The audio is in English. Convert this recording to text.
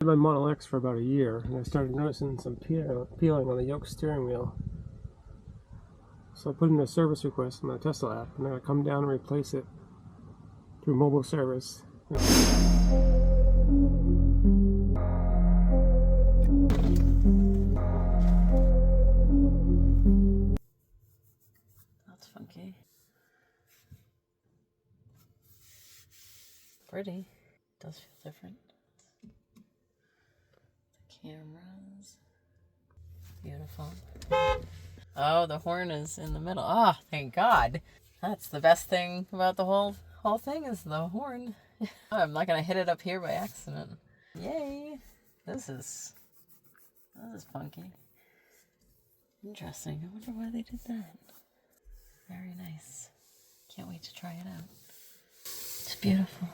my Model X for about a year, and I started noticing some peeling on the Yoke steering wheel. So I put in a service request on the Tesla app, and they're going to come down and replace it through mobile service. That's funky. Pretty. Does feel different. The cameras. Beautiful. Oh, the horn is in the middle. Ah, thank God. That's the best thing about the whole thing is the horn. I'm not gonna hit it up here by accident. Yay! This is funky. Interesting. I wonder why they did that. Very nice. Can't wait to try it out. It's beautiful.